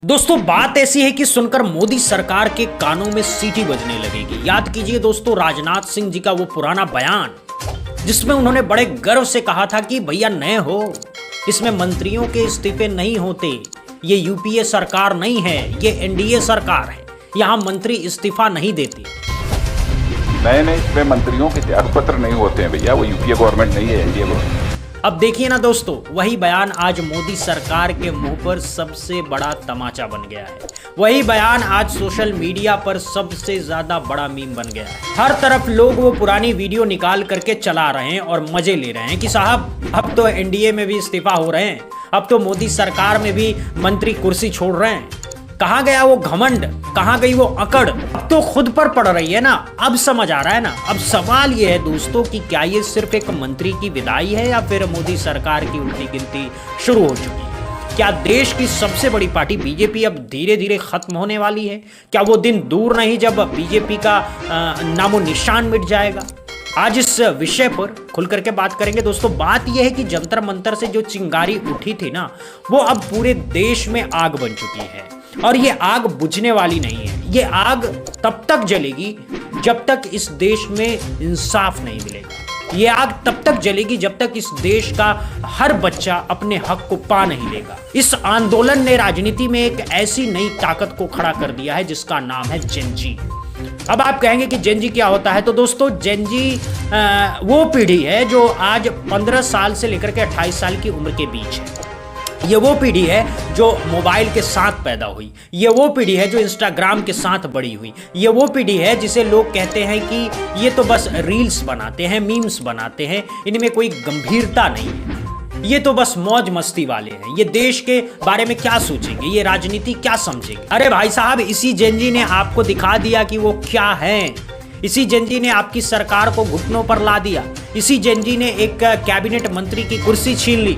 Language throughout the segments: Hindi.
दोस्तों बात ऐसी है कि सुनकर मोदी सरकार के कानों में सीटी बजने लगेगी। याद कीजिए दोस्तों राजनाथ सिंह जी का वो पुराना बयान जिसमें उन्होंने बड़े गर्व से कहा था कि भैया नए हो, इसमें मंत्रियों के इस्तीफे नहीं होते, ये यूपीए सरकार नहीं है, ये एनडीए सरकार है, यहाँ मंत्री इस्तीफा नहीं देते। नए नए इसमें मंत्रियों के त्याग पत्र नहीं होते हैं भैया, वो यूपीए गवर्नमेंट नहीं है, एनडीए गवर्नमेंट। अब देखिए ना दोस्तों, वही बयान आज मोदी सरकार के मुंह पर सबसे बड़ा तमाचा बन गया है। वही बयान आज सोशल मीडिया पर सबसे ज्यादा बड़ा मीम बन गया है। हर तरफ लोग वो पुरानी वीडियो निकाल करके चला रहे हैं और मजे ले रहे हैं कि साहब अब तो एनडीए में भी इस्तीफा हो रहे हैं, अब तो मोदी सरकार में भी मंत्री कुर्सी छोड़ रहे हैं। कहाँ गया वो घमंड, कहाँ गई वो अकड़? अब तो खुद पर पड़ रही है ना, अब समझ आ रहा है ना। अब सवाल ये है दोस्तों कि क्या ये सिर्फ एक मंत्री की विदाई है या फिर मोदी सरकार की उल्टी गिनती शुरू हो चुकी है? क्या देश की सबसे बड़ी पार्टी बीजेपी अब धीरे धीरे खत्म होने वाली है? क्या वो दिन दूर नहीं जब बीजेपी का नामो निशान मिट जाएगा? आज इस विषय पर खुल करके बात करेंगे दोस्तों। बात यह है कि जंतर मंतर से जो चिंगारी उठी थी ना, वो अब पूरे देश में आग बन चुकी है और ये आग बुझने वाली नहीं है। ये आग तब तक जलेगी जब तक इस देश में इंसाफ नहीं मिलेगा। ये आग तब तक जलेगी जब तक इस देश का हर बच्चा अपने हक को पा नहीं लेगा। इस आंदोलन ने राजनीति में एक ऐसी नई ताकत को खड़ा कर दिया है जिसका नाम है जेन जी। अब आप कहेंगे कि जेन जी क्या होता है, तो दोस्तों जेन जी वो पीढ़ी है जो आज 15 साल से लेकर के 28 साल की उम्र के बीच है। ये वो पीढ़ी है जो मोबाइल के साथ पैदा हुई, ये वो पीढ़ी है जो इंस्टाग्राम के साथ बड़ी हुई, ये वो पीढ़ी है जिसे लोग कहते हैं कि ये तो बस रील्स बनाते हैं, मीम्स बनाते हैं, इनमें कोई गंभीरता नहीं है, ये तो बस मौज मस्ती वाले हैं, ये देश के बारे में क्या सोचेंगे, ये राजनीति क्या समझेंगे। अरे भाई साहब, इसी जेन जी ने आपको दिखा दिया कि वो क्या है। इसी जेन जी ने आपकी सरकार को घुटनों पर ला दिया। इसी जेन जी ने एक कैबिनेट मंत्री की कुर्सी छीन ली।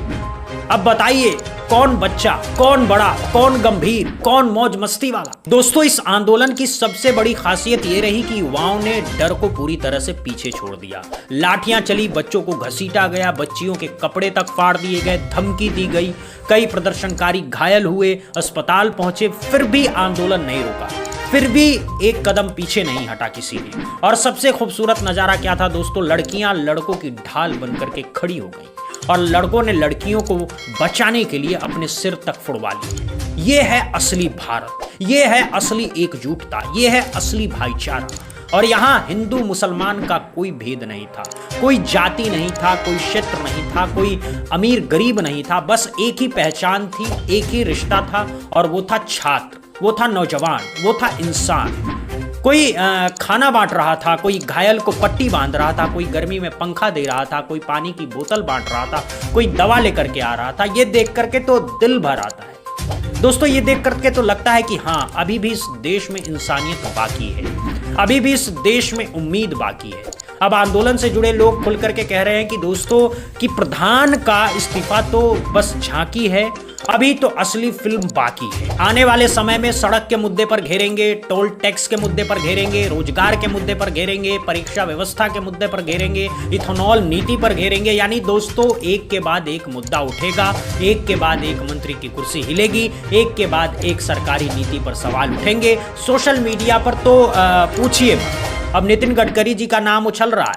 अब बताइए कौन बच्चा, कौन बड़ा, कौन गंभीर, कौन मौज मस्ती वाला? दोस्तों इस आंदोलन की सबसे बड़ी खासियत ये रही कि युवाओं ने डर को पूरी तरह से पीछे छोड़ दिया। लाठियां चली, बच्चों को घसीटा गया, बच्चियों के कपड़े तक फाड़ दिए गए, धमकी दी गई, कई प्रदर्शनकारी घायल हुए, अस्पताल पहुंचे, फिर भी आंदोलन नहीं रुका, फिर भी एक कदम पीछे नहीं हटा किसी ने। और सबसे खूबसूरत नजारा क्या था दोस्तों, लड़कियां लड़कों की ढाल बनकर के खड़ी हो गई और लड़कों ने लड़कियों को बचाने के लिए अपने सिर तक फुड़वा लिए। ये है असली भारत, ये है असली एकजुटता, ये है असली भाईचारा। और यहाँ हिंदू मुसलमान का कोई भेद नहीं था, कोई जाति नहीं था, कोई क्षेत्र नहीं था, कोई अमीर गरीब नहीं था, बस एक ही पहचान थी, एक ही रिश्ता था और वो था छात्र, वो था नौजवान, वो था इंसान। कोई खाना बांट रहा था, कोई घायल को पट्टी बांध रहा था, कोई गर्मी में पंखा दे रहा था, कोई पानी की बोतल बांट रहा था, कोई दवा लेकर के आ रहा था। ये देख करके तो दिल भर आता है दोस्तों। ये देख करके तो लगता है कि हाँ, अभी भी इस देश में इंसानियत बाकी है, अभी भी इस देश में उम्मीद बाकी है। अब आंदोलन से जुड़े लोग खुल करके कह रहे हैं कि दोस्तों कि प्रधान का इस्तीफा तो बस झांकी है, अभी तो असली फिल्म बाकी है। आने वाले समय में सड़क के मुद्दे पर घेरेंगे, टोल टैक्स के मुद्दे पर घेरेंगे, रोजगार के मुद्दे पर घेरेंगे, परीक्षा व्यवस्था के मुद्दे पर घेरेंगे, इथेनॉल नीति पर घेरेंगे। यानी दोस्तों एक के बाद एक मुद्दा उठेगा, एक के बाद एक मंत्री की कुर्सी हिलेगी, एक के बाद एक सरकारी नीति पर सवाल उठेंगे। सोशल मीडिया पर तो पूछिए, अब नितिन गडकरी जी का नाम उछल रहा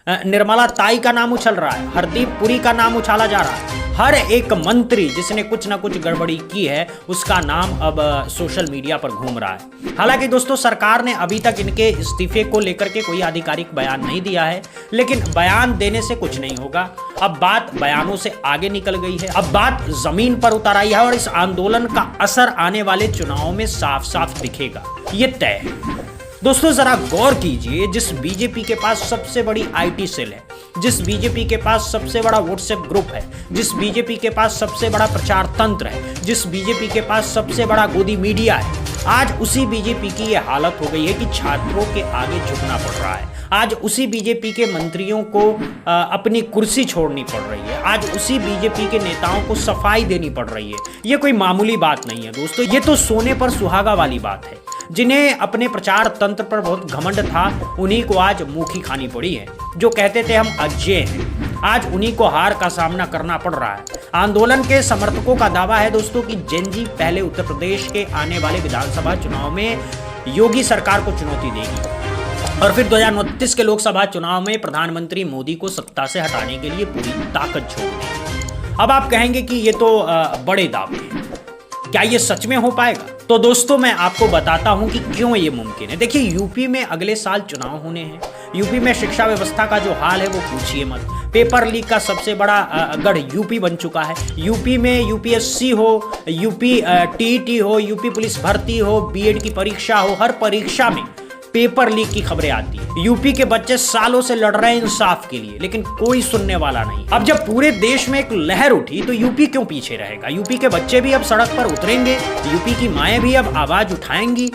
है, निर्मला ताई का नाम उछल रहा है, हरदीप पुरी का नाम उछाला जा रहा है। हर एक मंत्री जिसने कुछ ना कुछ गड़बड़ी की है उसका नाम अब सोशल मीडिया पर घूम रहा है। हालांकि दोस्तों सरकार ने अभी तक इनके इस्तीफे को लेकर के कोई आधिकारिक बयान नहीं दिया है, लेकिन बयान देने से कुछ नहीं होगा। अब बात बयानों से आगे निकल गई है, अब बात जमीन पर उतर आई है और इस आंदोलन का असर आने वाले चुनावों में साफ साफ दिखेगा, ये तय है। दोस्तों जरा गौर कीजिए, जिस बीजेपी के पास सबसे बड़ी आईटी सेल है, जिस बीजेपी के पास सबसे बड़ा व्हाट्सएप ग्रुप है, जिस बीजेपी के पास सबसे बड़ा प्रचार तंत्र है, जिस बीजेपी के पास सबसे बड़ा गोदी मीडिया है, आज उसी बीजेपी की ये हालत हो गई है कि छात्रों के आगे झुकना पड़ रहा है। आज उसी बीजेपी के मंत्रियों को अपनी कुर्सी छोड़नी पड़ रही है, आज उसी बीजेपी के नेताओं को सफाई देनी पड़ रही है। ये कोई मामूली बात नहीं है दोस्तों, ये तो सोने पर सुहागा वाली बात है। जिन्हें अपने प्रचार तंत्र पर बहुत घमंड था, उन्हीं को आज मुँह की खानी पड़ी है। जो कहते थे हम अजेय हैं, आज उन्हीं को हार का सामना करना पड़ रहा है। आंदोलन के समर्थकों का दावा है दोस्तों कि जेनजी पहले उत्तर प्रदेश के आने वाले विधानसभा चुनाव में योगी सरकार को चुनौती देगी और फिर 2029 के लोकसभा चुनाव में प्रधानमंत्री मोदी को सत्ता से हटाने के लिए पूरी ताकत झोंक देगी। अब आप कहेंगे कि ये तो बड़े दावे हैं, क्या ये सच में हो पाएगा? तो दोस्तों मैं आपको बताता हूं कि क्यों ये मुमकिन है। देखिए, यूपी में अगले साल चुनाव होने हैं। यूपी में शिक्षा व्यवस्था का जो हाल है वो पूछिए मत। पेपर लीक का सबसे बड़ा गढ़ यूपी बन चुका है। यूपी में यूपीएससी हो, यूपी टीईटी हो, यूपी पुलिस भर्ती हो, बीएड की परीक्षा हो, हर परीक्षा में पेपर लीक की खबरें आती है। यूपी के बच्चे सालों से लड़ रहे हैं इंसाफ के लिए, लेकिन कोई सुनने वाला नहीं। अब जब पूरे देश में एक लहर उठी तो यूपी क्यों पीछे रहेगा? यूपी के बच्चे भी अब सड़क पर उतरेंगे, यूपी की माएं भी अब आवाज उठाएंगी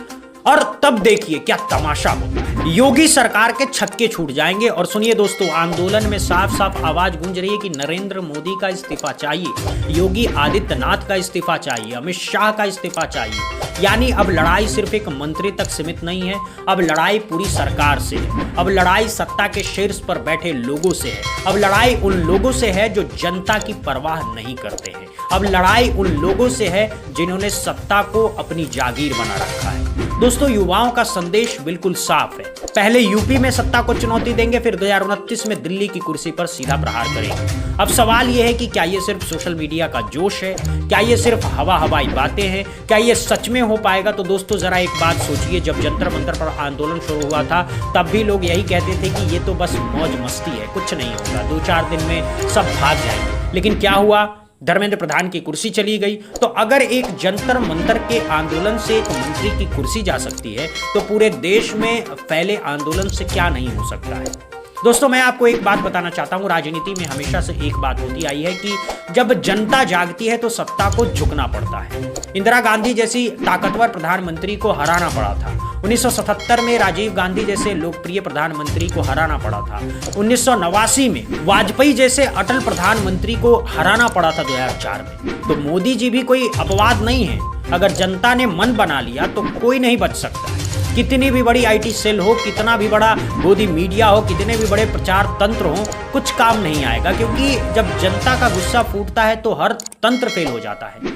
और तब देखिए क्या तमाशा होता है। योगी सरकार के छक्के छूट जाएंगे। और सुनिए दोस्तों, आंदोलन में साफ साफ आवाज गूंज रही है कि नरेंद्र मोदी का इस्तीफा चाहिए, योगी आदित्यनाथ का इस्तीफा चाहिए, अमित शाह का इस्तीफा चाहिए। यानी अब लड़ाई सिर्फ एक मंत्री तक सीमित नहीं है, अब लड़ाई पूरी सरकार से है। अब लड़ाई सत्ता के शीर्ष पर बैठे लोगों से है। अब लड़ाई उन लोगों से है जो जनता की परवाह नहीं करते हैं। अब लड़ाई उन लोगों से है जिन्होंने सत्ता को अपनी जागीर बना रखा है। दोस्तों, युवाओं का संदेश बिल्कुल साफ है। पहले यूपी में सत्ता को चुनौती देंगे, फिर 2029 में दिल्ली की कुर्सी पर सीधा प्रहार करेंगे। अब सवाल यह है कि क्या ये सिर्फ सोशल मीडिया का जोश है? क्या ये सिर्फ हवाई बातें हैं? क्या ये सच में हो पाएगा? तो दोस्तों जरा एक बात सोचिए, जब जंतर मंतर पर आंदोलन शुरू हुआ था तब भी लोग यही कहते थे कि ये तो बस मौज मस्ती है, कुछ नहीं होगा, 2-4 दिन में सब भाग जाएंगे। लेकिन क्या हुआ? धर्मेंद्र प्रधान की कुर्सी चली गई। तो अगर एक जंतर मंतर के आंदोलन से एक मंत्री की कुर्सी जा सकती है तो पूरे देश में फैले आंदोलन से क्या नहीं हो सकता है। दोस्तों मैं आपको एक बात बताना चाहता हूं, राजनीति में हमेशा से एक बात होती आई है कि जब जनता जागती है तो सत्ता को झुकना पड़ता है। इंदिरा गांधी जैसी ताकतवर प्रधानमंत्री को हराना पड़ा था। 1977 में राजीव गांधी जैसे लोकप्रिय प्रधानमंत्री को हराना पड़ा था। 1989 में वाजपेयी जैसे अटल प्रधानमंत्री को हराना पड़ा था 2004 में। तो मोदी जी भी कोई अपवाद नहीं है। अगर जनता ने मन बना लिया तो कोई नहीं बच सकता। कितनी भी बड़ी आईटी सेल हो, कितना भी बड़ा गोदी मीडिया हो, कितने भी बड़े प्रचार तंत्र हो, कुछ काम नहीं आएगा, क्योंकि जब जनता का गुस्सा फूटता है तो हर तंत्र फेल हो जाता है।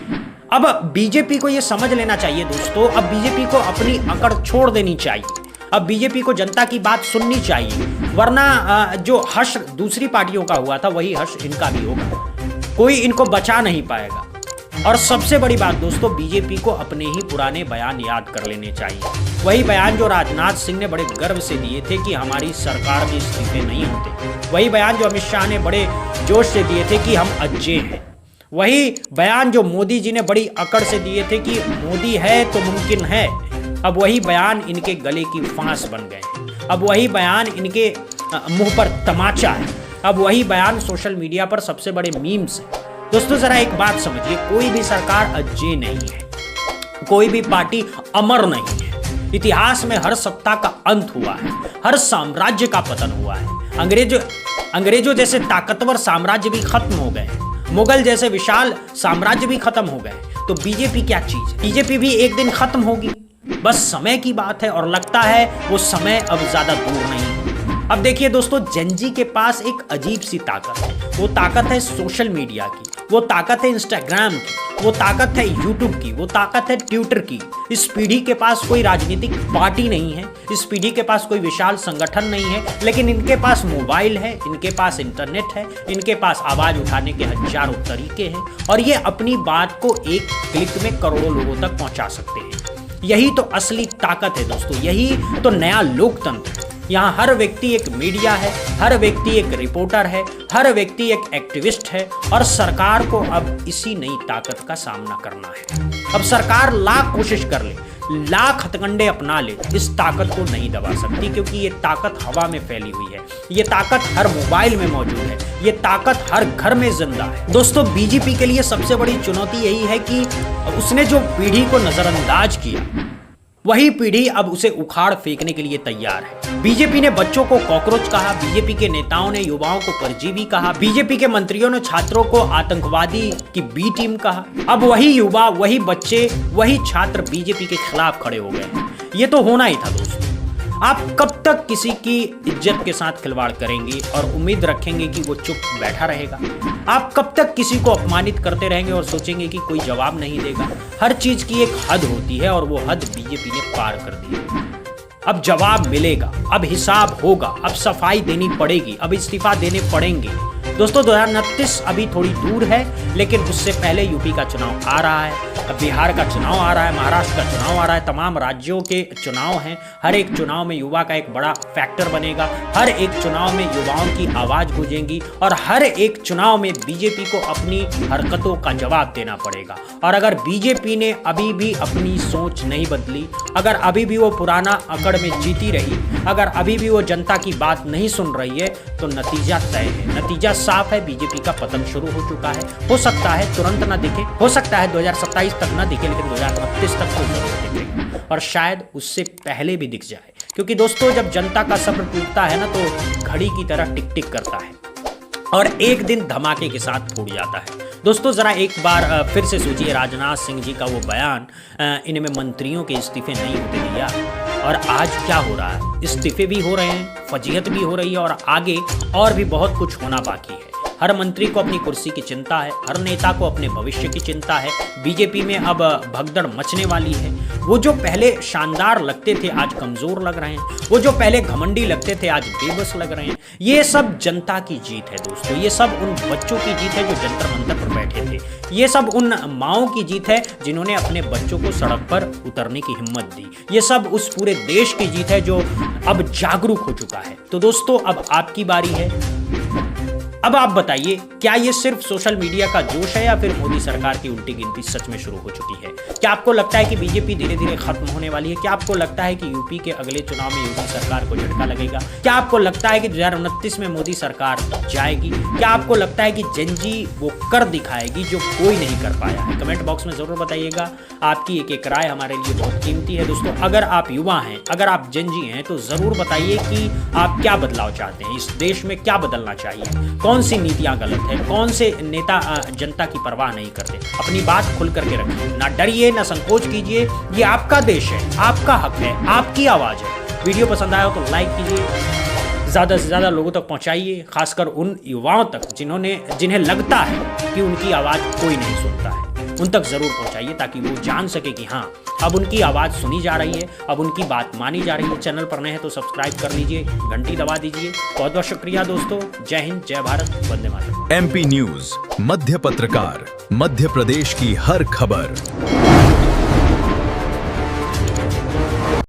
अब बीजेपी को यह समझ लेना चाहिए दोस्तों, अब बीजेपी को अपनी अकड़ छोड़ देनी चाहिए। अब बीजेपी को जनता की बात सुननी चाहिए, वरना जो हर्ष दूसरी पार्टियों का हुआ था वही हर्ष इनका भी होगा। कोई इनको बचा नहीं पाएगा। और सबसे बड़ी बात दोस्तों, बीजेपी को अपने ही पुराने बयान याद कर लेने चाहिए। वही बयान जो राजनाथ सिंह ने बड़े गर्व से दिए थे कि हमारी सरकार में इस्तीफे नहीं होते। वही बयान जो अमित शाह ने बड़े जोश से दिए थे कि हम अज्जे हैं। वही बयान जो मोदी जी ने बड़ी अकड़ से दिए थे कि मोदी है तो मुमकिन है। अब वही बयान इनके गले की फांस बन गए हैं। अब वही बयान इनके मुंह पर तमाचा है। अब वही बयान सोशल मीडिया पर सबसे बड़े मीम्स हैं। दोस्तों जरा एक बात समझिए, कोई भी सरकार अज्जे नहीं है, कोई भी पार्टी अमर नहीं है। इतिहास में हर सत्ता का अंत हुआ है, हर साम्राज्य का पतन हुआ है। अंग्रेजों जैसे ताकतवर साम्राज्य भी खत्म हो गए, मुगल जैसे विशाल साम्राज्य भी खत्म हो गए। तो बीजेपी क्या चीज है? बीजेपी भी एक दिन खत्म होगी, बस समय की बात है। और लगता है वो समय अब ज्यादा दूर नहीं है। अब देखिए दोस्तों, जेनजी के पास एक अजीब सी ताकत है। वो ताकत है सोशल मीडिया की, वो ताकत है इंस्टाग्राम की, वो ताकत है यूट्यूब की, वो ताकत है ट्विटर की। इस पीढ़ी के पास कोई राजनीतिक पार्टी नहीं है, इस पीढ़ी के पास कोई विशाल संगठन नहीं है, लेकिन इनके पास मोबाइल है, इनके पास इंटरनेट है, इनके पास आवाज उठाने के हजारों तरीके हैं और ये अपनी बात को एक क्लिक में करोड़ों लोगों तक पहुंचा सकते हैं। यही तो असली ताकत है दोस्तों, यही तो नया लोकतंत्र है। यहाँ हर व्यक्ति एक मीडिया है, हर व्यक्ति एक रिपोर्टर है, हर व्यक्ति एक एक्टिविस्ट है और सरकार को अब इसी नई ताकत का सामना करना है। अब सरकार लाख कोशिश कर ले, लाख हथकंडे अपना ले, इस ताकत को नहीं दबा सकती, क्योंकि ये ताकत हवा में फैली हुई है। ये ताकत हर मोबाइल में मौजूद है, ये ताकत हर घर में जिंदा है। दोस्तों बीजेपी के लिए सबसे बड़ी चुनौती यही है कि उसने जो पीढ़ी को नजरअंदाज किया, वही पीढ़ी अब उसे उखाड़ फेंकने के लिए तैयार है। बीजेपी ने बच्चों को कॉकरोच कहा, बीजेपी के नेताओं ने युवाओं को परजीवी कहा, बीजेपी के मंत्रियों ने छात्रों को आतंकवादी की बी टीम कहा। अब वही युवा, वही बच्चे, वही छात्र बीजेपी के खिलाफ खड़े हो गए। ये तो होना ही था दोस्तों। आप कब तक किसी की इज्जत के साथ खिलवाड़ करेंगे और उम्मीद रखेंगे कि वो चुप बैठा रहेगा? आप कब तक किसी को अपमानित करते रहेंगे और सोचेंगे कि कोई जवाब नहीं देगा? हर चीज की एक हद होती है और वो हद बीजेपी ने पार कर दी है। अब जवाब मिलेगा, अब हिसाब होगा, अब सफाई देनी पड़ेगी, अब इस्तीफा देने पड़ेंगे। दोस्तों 2029 अभी थोड़ी दूर है, लेकिन उससे पहले यूपी का चुनाव आ रहा है, बिहार का चुनाव आ रहा है, महाराष्ट्र का चुनाव आ रहा है, तमाम राज्यों के चुनाव हैं। हर एक चुनाव में युवा का एक बड़ा फैक्टर बनेगा, हर एक चुनाव में युवाओं की आवाज गूंजेगी और हर एक चुनाव में बीजेपी को अपनी हरकतों का जवाब देना पड़ेगा। और अगर बीजेपी ने अभी भी अपनी सोच नहीं बदली, अगर अभी भी वो पुराना अकड़ में जीती रही, अगर अभी भी वो जनता की बात नहीं सुन रही है, तो नतीजा तय है, नतीजा साफ है, बीजेपी का पतन शुरू हो चुका है। हो सकता है तुरंत ना दिखे, हो सकता है 2027 तक ना दिखे, लेकिन 2029 तक तो जरूर दिखेगा और शायद उससे पहले भी दिख जाए। क्योंकि दोस्तों जब जनता का सब्र टूटता है ना, तो घड़ी की तरह टिक टिक करता है और एक दिन धमाके के साथ फूट जाता है। दोस्तों जरा एक बार फिर से सोचिए, राजनाथ सिंह जी का वो बयान, इनमें मंत्रियों के इस्तीफे नहीं होते दिया, और आज क्या हो रहा है? इस्तीफे भी हो रहे हैं, फजीहत भी हो रही है और आगे और भी बहुत कुछ होना बाकी है। हर मंत्री को अपनी कुर्सी की चिंता है, हर नेता को अपने भविष्य की चिंता है। बीजेपी में अब भगदड़ मचने वाली है। वो जो पहले शानदार लगते थे आज कमजोर लग रहे हैं, वो जो पहले घमंडी लगते थे आज बेबस लग रहे हैं। ये सब जनता की जीत है दोस्तों, ये सब उन बच्चों की जीत है जो जंतर मंतर पर बैठे थे, ये सब उन माओं की जीत है जिन्होंने अपने बच्चों को सड़क पर उतरने की हिम्मत दी, ये सब उस पूरे देश की जीत है जो अब जागरूक हो चुका है। तो दोस्तों अब आपकी बारी है, अब आप बताइए, क्या ये सिर्फ सोशल मीडिया का जोश है या फिर मोदी सरकार की उल्टी गिनती सच में शुरू हो चुकी है? क्या आपको लगता है कि बीजेपी धीरे धीरे खत्म होने वाली है? क्या आपको लगता है कि यूपी के अगले चुनाव में योगी सरकार को झटका लगेगा? क्या आपको लगता है कि 2029 में मोदी सरकार जाएगी? क्या आपको लगता है कि जेनजी वो कर दिखाएगी जो कोई नहीं कर पाया है? कमेंट बॉक्स में जरूर बताइएगा। आपकी एक एक राय हमारे लिए बहुत कीमती है दोस्तों। अगर आप युवा हैं, अगर आप जेनजी हैं, तो जरूर बताइए कि आप क्या बदलाव चाहते हैं, इस देश में क्या बदलना चाहिए, कौन सी नीतियां गलत है, कौन से नेता जनता की परवाह नहीं करते। अपनी बात खुल करके रखिए, ना डरिए ना संकोच कीजिए, ये आपका देश है, आपका हक है, आपकी आवाज है। वीडियो पसंद आया हो तो लाइक कीजिए, ज़्यादा से ज़्यादा लोगों तक पहुंचाइए, खासकर उन युवाओं तक जिन्हें लगता है कि उनकी आवाज़ कोई नहीं सुनता है, उन तक ज़रूर पहुंचाइए ताकि वो जान सके कि हाँ अब उनकी आवाज़ सुनी जा रही है, अब उनकी बात मानी जा रही है। चैनल पर नए हैं तो सब्सक्राइब कर लीजिए, घंटी दबा दीजिए। बहुत बहुत शुक्रिया दोस्तों। जय हिंद, जय भारत, वंदे मातरम। MP न्यूज, मध्य पत्रकार, मध्य प्रदेश की हर खबर।